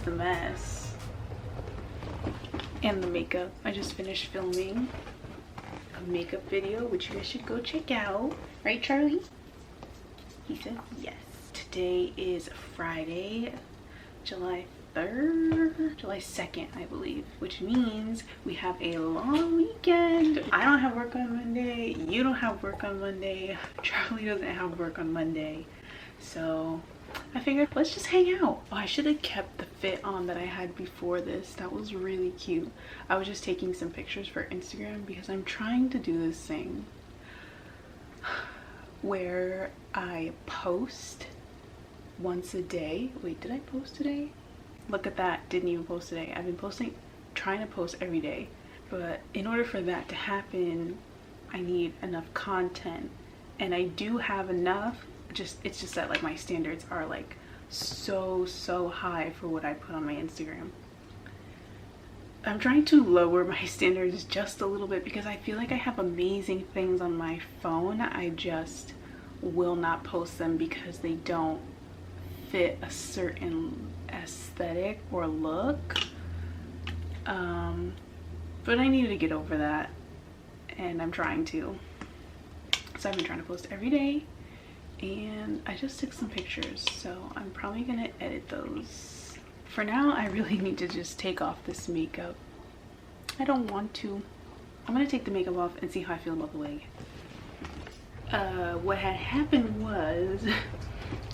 the mess and the makeup. I just finished filming a makeup video, which you guys should go check out. Right, Charlie? He said yes. Today is Friday, July 2nd, I believe, which means we have a long weekend. I don't have work on Monday. You don't have work on Monday. Charlie doesn't have work on Monday. So I figured let's just hang out. Oh, I should have kept the fit on that I had before this. That was really cute. I was just taking some pictures for Instagram because I'm trying to do this thing where I post once a day. Wait, did I post today? Look at that, didn't even post today. I've been trying to post every day, but in order for that to happen, I need enough content, and I do have enough. It's just that like my standards are like so high for what I put on my Instagram. I'm trying to lower my standards just a little bit because I feel like I have amazing things on my phone. I just will not post them because they don't fit a certain aesthetic or look. But I need to get over that, and I'm trying to. So I've been trying to post every day, and I just took some pictures, so I'm probably gonna edit those. For now, I really need to just take off this makeup. I don't want to. I'm gonna take the makeup off and see how I feel about the wig. What had happened was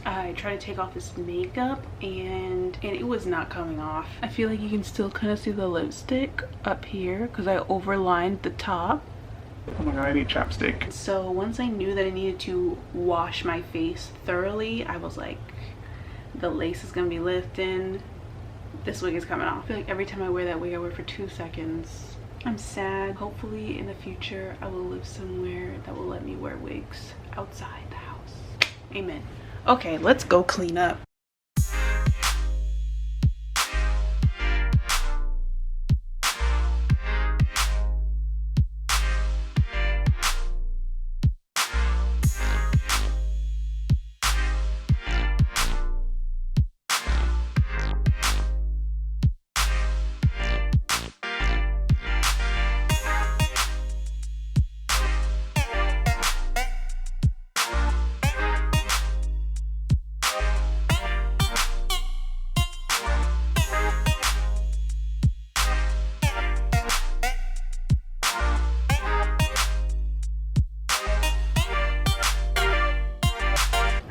I tried to take off this makeup and it was not coming off. I feel like you can still kind of see the lipstick up here because I overlined the top. Oh my god, I need chapstick. So once I knew that I needed to wash my face thoroughly, I was like, the lace is gonna be lifting. This wig is coming off. I feel like every time I wear that wig, I wear it for 2 seconds. I'm sad. Hopefully in the future, I will live somewhere that will let me wear wigs outside the house. Amen. Okay, let's go clean up.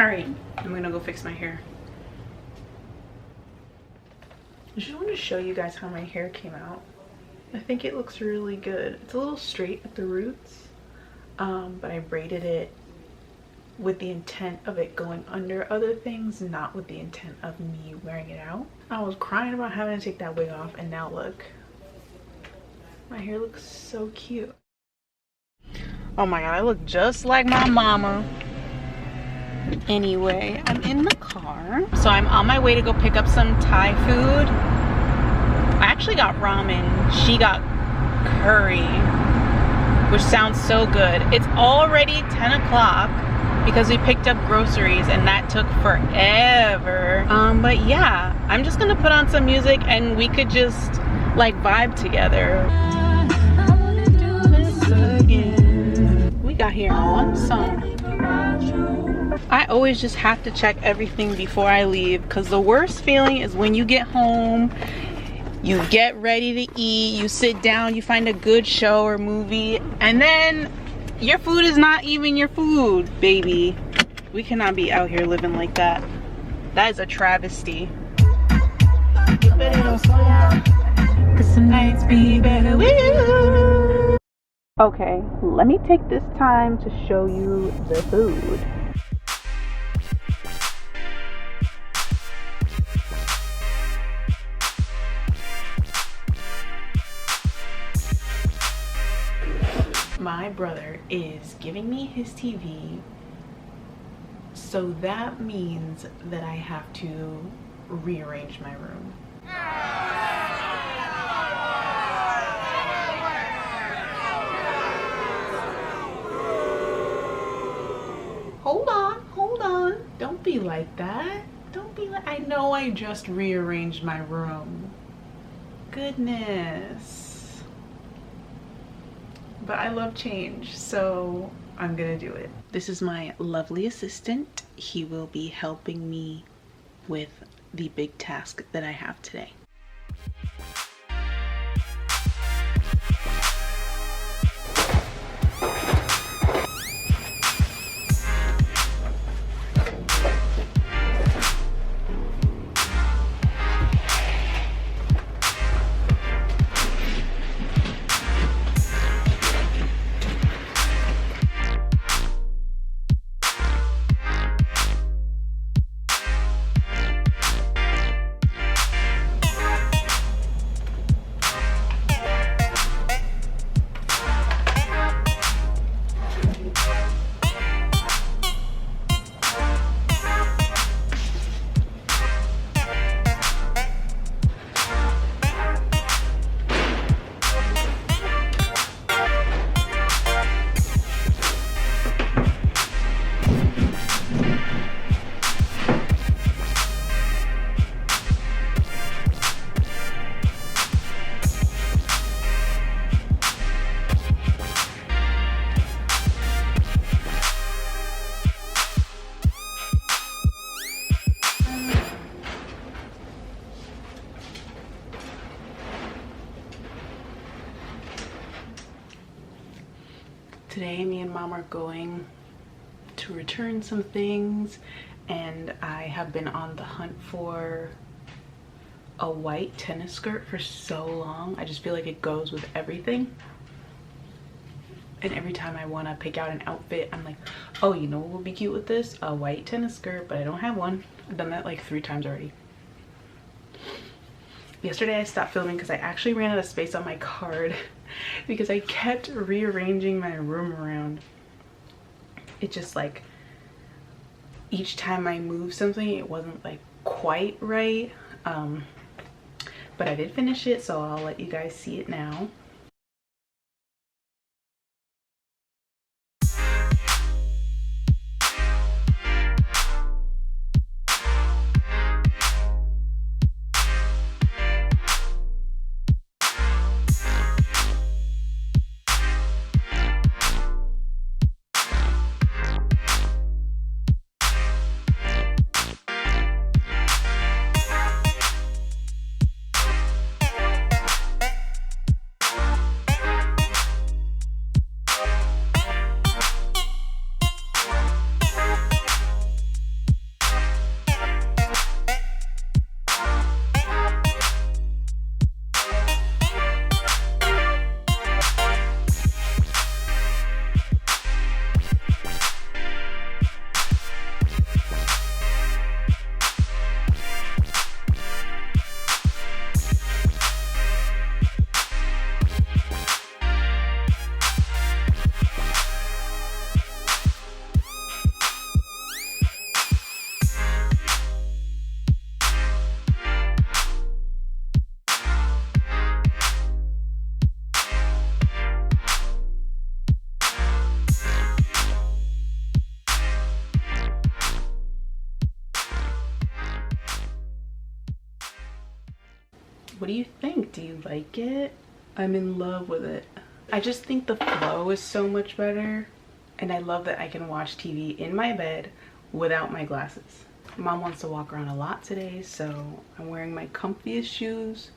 Alright, I'm gonna go fix my hair. I just want to show you guys how my hair came out. I think it looks really good. It's a little straight at the roots, but I braided it with the intent of it going under other things, not with the intent of me wearing it out. I was crying about having to take that wig off, and now look. My hair looks so cute. Oh my god, I look just like my mama. Anyway, I'm in the car, so I'm on my way to go pick up some Thai food. I actually got ramen. She got curry, which sounds so good. It's already 10 o'clock because we picked up groceries, and that took forever. But yeah, I'm just gonna put on some music and we could just like vibe together. I wanna do this again. We got here in one song. I always just have to check everything before I leave, because the worst feeling is when you get home, you get ready to eat, you sit down, you find a good show or movie, and then your food is not even your food, baby. We cannot be out here living like that. That is a travesty. Okay, let me take this time to show you the food. My brother is giving me his TV, so that means that I have to rearrange my room. Hold on, don't be like that. Don't Don't be like, I know I just rearranged my room. Goodness. But I love change, so I'm gonna do it. This is my lovely assistant. He will be helping me with the big task that I have today. Today, me and Mom are going to return some things, and I have been on the hunt for a white tennis skirt for so long. I just feel like it goes with everything. And every time I want to pick out an outfit, I'm like, oh, you know what would be cute with this? A white tennis skirt, but I don't have one. I've done that like 3 times already. Yesterday I stopped filming because I actually ran out of space on my card because I kept rearranging my room around. It just like, each time I moved something, it wasn't like quite right. But I did finish it, so I'll let you guys see it now. What do you think? Do you like it? I'm in love with it. I just think the flow is so much better, and I love that I can watch TV in my bed without my glasses. Mom wants to walk around a lot today, so I'm wearing my comfiest shoes.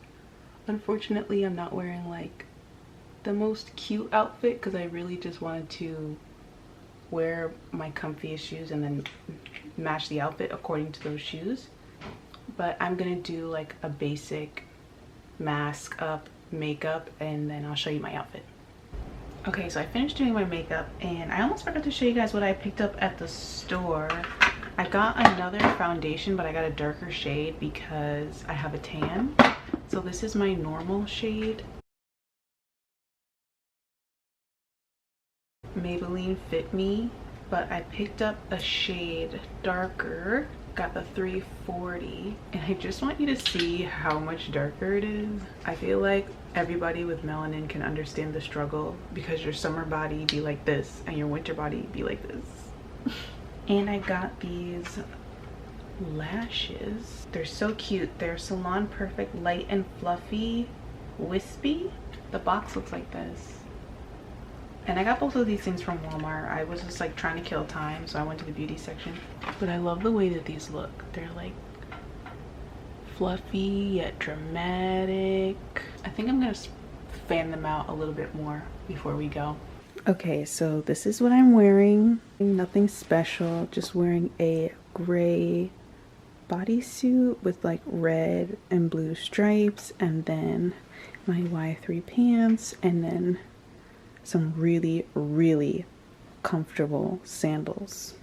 Unfortunately, I'm not wearing like the most cute outfit because I really just wanted to wear my comfiest shoes and then match the outfit according to those shoes. But I'm gonna do like a basic mask up, makeup, and then I'll show you my outfit. Okay, so I finished doing my makeup, and I almost forgot to show you guys what I picked up at the store. I got another foundation, but I got a darker shade because I have a tan. So this is my normal shade. Maybelline Fit Me, but I picked up a shade darker. Got the 340, and I just want you to see how much darker it is. I feel like everybody with melanin can understand the struggle because your summer body be like this and your winter body be like this. And I got these lashes. They're so cute. They're Salon Perfect Light and Fluffy Wispy. The box looks like this. And I got both of these things from Walmart. I was just like trying to kill time, so I went to the beauty section. But I love the way that these look. They're like fluffy yet dramatic. I think I'm gonna fan them out a little bit more before we go. Okay, so this is what I'm wearing. Nothing special, just wearing a gray bodysuit with like red and blue stripes, and then my Y3 pants, and then some really, really comfortable sandals.